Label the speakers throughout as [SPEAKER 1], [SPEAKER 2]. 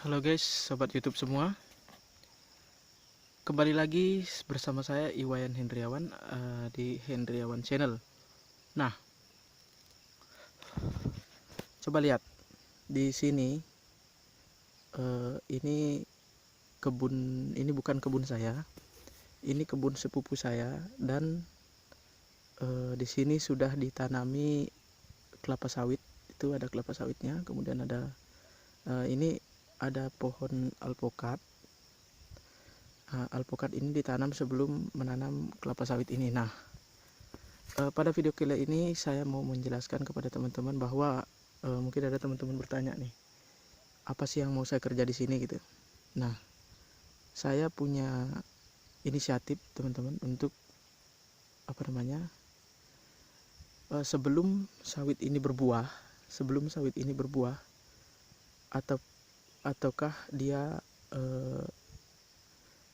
[SPEAKER 1] Halo guys, sobat YouTube semua. Kembali lagi bersama saya Iwayan Hendriawan di Hendriawan Channel. Nah, coba lihat di sini. Ini kebun, ini bukan kebun saya. Ini kebun sepupu saya dan di sini sudah ditanami kelapa sawit. Itu ada kelapa sawitnya. Kemudian ada ini ada pohon alpukat. Alpukat ini ditanam sebelum menanam kelapa sawit ini. Nah, pada video kali ini saya mau menjelaskan kepada teman-teman bahwa mungkin ada teman-teman bertanya nih, apa sih yang mau saya kerja di sini gitu. Nah, saya punya inisiatif teman-teman untuk sebelum sawit ini berbuah, ataukah dia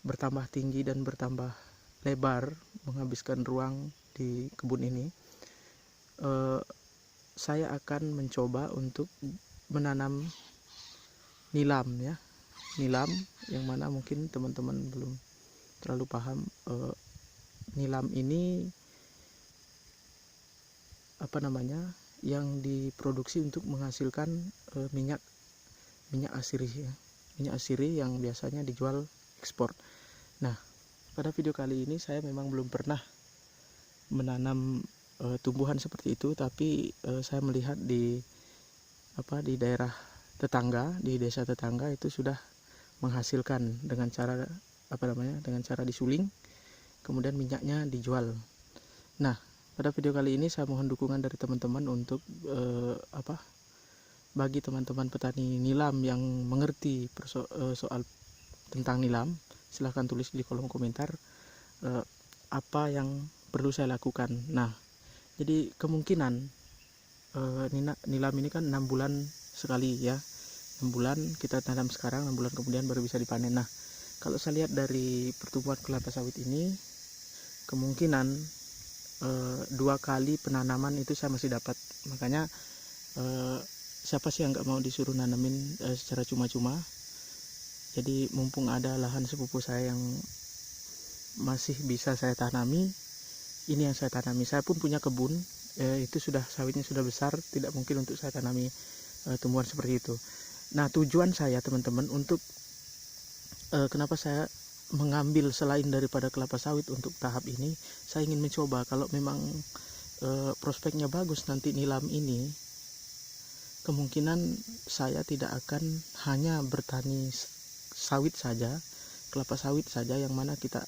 [SPEAKER 1] bertambah tinggi dan bertambah lebar, menghabiskan ruang di kebun ini, saya akan mencoba untuk menanam nilam ya. Nilam yang mana mungkin teman-teman belum terlalu paham. Nilam ini yang diproduksi untuk menghasilkan minyak asiri ya. Minyak asiri yang biasanya dijual ekspor. Nah, pada video kali ini saya memang belum pernah menanam tumbuhan seperti itu, tapi saya melihat di daerah tetangga, di desa tetangga itu sudah menghasilkan dengan cara disuling, kemudian minyaknya dijual. Nah, pada video kali ini saya mohon dukungan dari teman-teman untuk bagi teman-teman petani nilam yang mengerti soal tentang nilam, silahkan tulis di kolom komentar apa yang perlu saya lakukan. Nah, jadi kemungkinan nilam ini kan 6 bulan sekali ya. 6 bulan kita tanam sekarang, 6 bulan kemudian baru bisa dipanen. Nah, kalau saya lihat dari pertumbuhan kelapa sawit ini, kemungkinan 2 kali penanaman itu saya masih dapat. Makanya siapa sih yang nggak mau disuruh nanamin secara cuma-cuma. Jadi mumpung ada lahan sepupu saya yang masih bisa saya tanami, ini yang saya tanami. Saya pun punya kebun, itu sudah sawitnya sudah besar, tidak mungkin untuk saya tanami tumbuhan seperti itu. Nah, tujuan saya teman-teman untuk kenapa saya mengambil selain daripada kelapa sawit untuk tahap ini, saya ingin mencoba kalau memang prospeknya bagus nanti nilam ini, kemungkinan saya tidak akan hanya bertani sawit saja, kelapa sawit saja, yang mana kita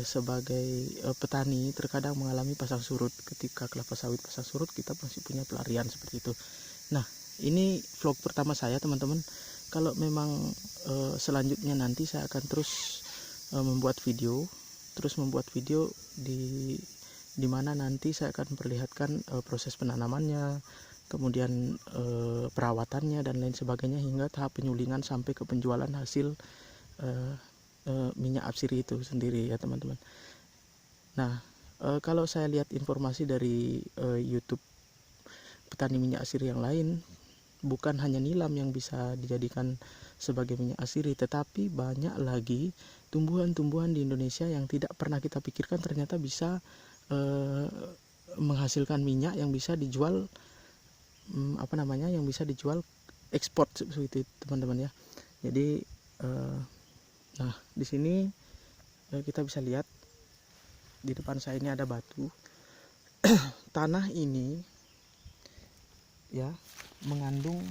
[SPEAKER 1] sebagai petani terkadang mengalami pasang surut. Ketika kelapa sawit pasang surut, kita masih punya pelarian seperti itu. Nah, ini vlog pertama saya teman-teman. Kalau memang selanjutnya nanti saya akan terus membuat video di mana nanti saya akan memperlihatkan proses penanamannya, kemudian perawatannya dan lain sebagainya, hingga tahap penyulingan sampai ke penjualan hasil minyak asiri itu sendiri ya teman-teman. Nah, kalau saya lihat informasi dari YouTube petani minyak asiri yang lain, bukan hanya nilam yang bisa dijadikan sebagai minyak asiri, tetapi banyak lagi tumbuhan-tumbuhan di Indonesia yang tidak pernah kita pikirkan ternyata bisa menghasilkan minyak yang bisa dijual yang bisa dijual ekspor seperti itu teman-teman ya. Jadi nah, di sini kita bisa lihat di depan saya ini ada batu. Tanah ini ya mengandung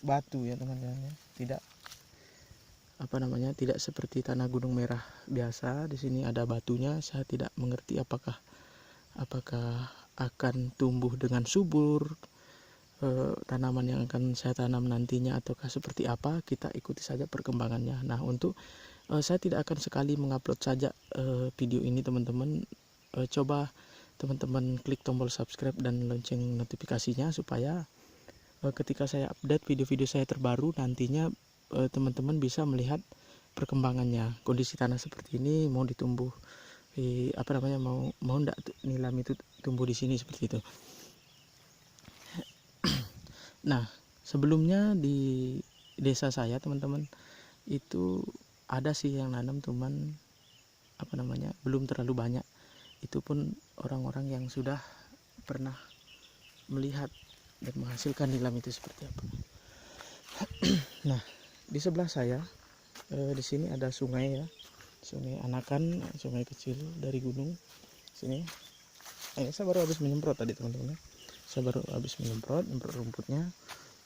[SPEAKER 1] batu ya teman-teman ya. Tidak seperti tanah gunung merah biasa. Di sini ada batunya. Saya tidak mengerti apakah akan tumbuh dengan subur tanaman yang akan saya tanam nantinya, ataukah seperti apa. Kita ikuti saja perkembangannya. Nah, untuk saya tidak akan sekali mengupload saja video ini teman-teman. Coba teman-teman klik tombol subscribe dan lonceng notifikasinya supaya ketika saya update video-video saya terbaru nantinya teman-teman bisa melihat perkembangannya. Kondisi tanah seperti ini mau ditumbuh mau enggak nilam itu tumbuh di sini seperti itu. Nah, Sebelumnya di desa saya teman-teman itu ada sih yang nanam, cuman belum terlalu banyak. Itu pun orang-orang yang sudah pernah melihat dan menghasilkan nilam itu seperti apa. Nah, di sebelah saya di sini ada sungai ya, sungai Anakan, sungai kecil dari gunung sini. Saya baru habis menyemprot tadi teman-teman. Saya baru habis menyemprot rumputnya.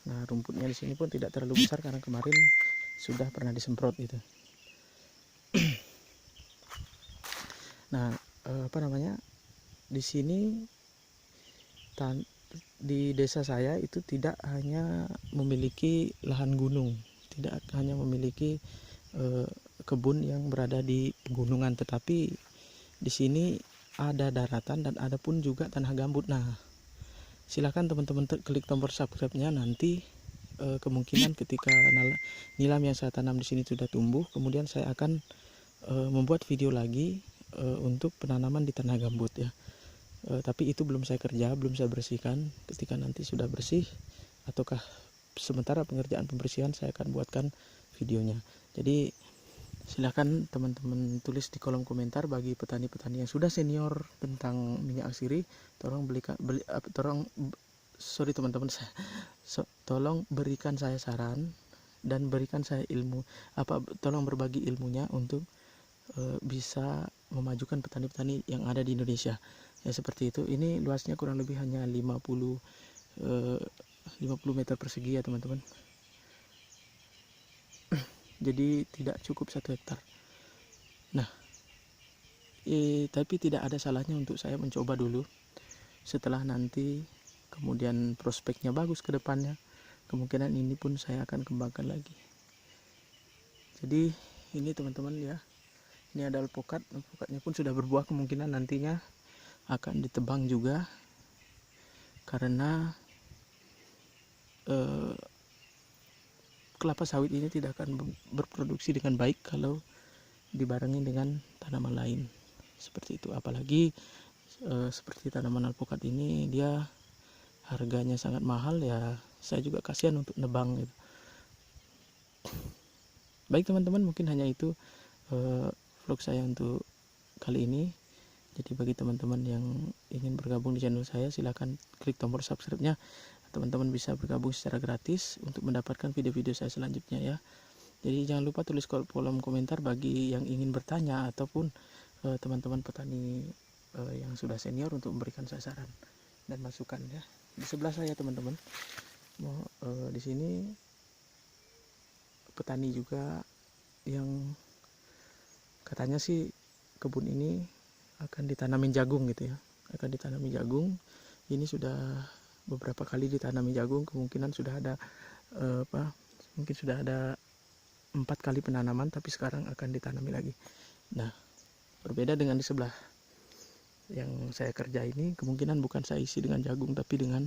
[SPEAKER 1] Nah, rumputnya di sini pun tidak terlalu besar karena kemarin sudah pernah disemprot gitu. Nah, di sini di desa saya itu tidak hanya memiliki lahan gunung, tidak hanya memiliki kebun yang berada di pegunungan, tetapi di sini ada daratan dan ada pun juga tanah gambut. Nah, silakan teman-teman klik tombol subscribe-nya. Nanti kemungkinan ketika nilam yang saya tanam di sini sudah tumbuh, kemudian saya akan membuat video lagi untuk penanaman di tanah gambut ya. Tapi itu belum saya kerja, belum saya bersihkan. Ketika nanti sudah bersih ataukah sementara pengerjaan pembersihan, saya akan buatkan videonya. Jadi silakan teman-teman tulis di kolom komentar bagi petani-petani yang sudah senior tentang minyak atsiri, tolong tolong berikan saya saran dan berikan saya ilmu, tolong berbagi ilmunya untuk bisa memajukan petani-petani yang ada di Indonesia ya, seperti itu. Ini luasnya kurang lebih hanya 50 meter persegi ya teman-teman. Jadi tidak cukup 1 hektar. Nah, tapi tidak ada salahnya untuk saya mencoba dulu. Setelah nanti kemudian prospeknya bagus ke depannya, kemungkinan ini pun saya akan kembangkan lagi. Jadi ini teman-teman ya, ini ada alpukatnya pun sudah berbuah, kemungkinan nantinya akan ditebang juga, karena kelapa sawit ini tidak akan berproduksi dengan baik kalau dibarengi dengan tanaman lain seperti itu. Apalagi seperti tanaman alpukat ini, dia harganya sangat mahal ya, saya juga kasihan untuk nebang gitu. Baik teman-teman, mungkin hanya itu vlog saya untuk kali ini. Jadi bagi teman-teman yang ingin bergabung di channel saya, silahkan klik tombol subscribe-nya. Teman-teman bisa bergabung secara gratis untuk mendapatkan video-video saya selanjutnya ya. Jadi jangan lupa tulis kolom komentar bagi yang ingin bertanya ataupun teman-teman petani yang sudah senior untuk memberikan saya saran dan masukan ya. Di sebelah saya teman-teman, di sini petani juga yang katanya sih kebun ini akan ditanamin jagung gitu ya, akan ditanami jagung. Ini sudah beberapa kali ditanami jagung, kemungkinan sudah ada mungkin sudah ada 4 kali penanaman, tapi sekarang akan ditanami lagi. Nah, berbeda dengan di sebelah yang saya kerja ini, kemungkinan bukan saya isi dengan jagung tapi dengan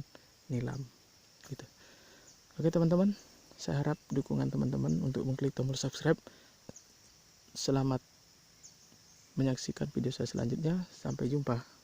[SPEAKER 1] nilam gitu. Oke teman-teman, saya harap dukungan teman-teman untuk mengklik tombol subscribe. Selamat menyaksikan video saya selanjutnya, sampai jumpa.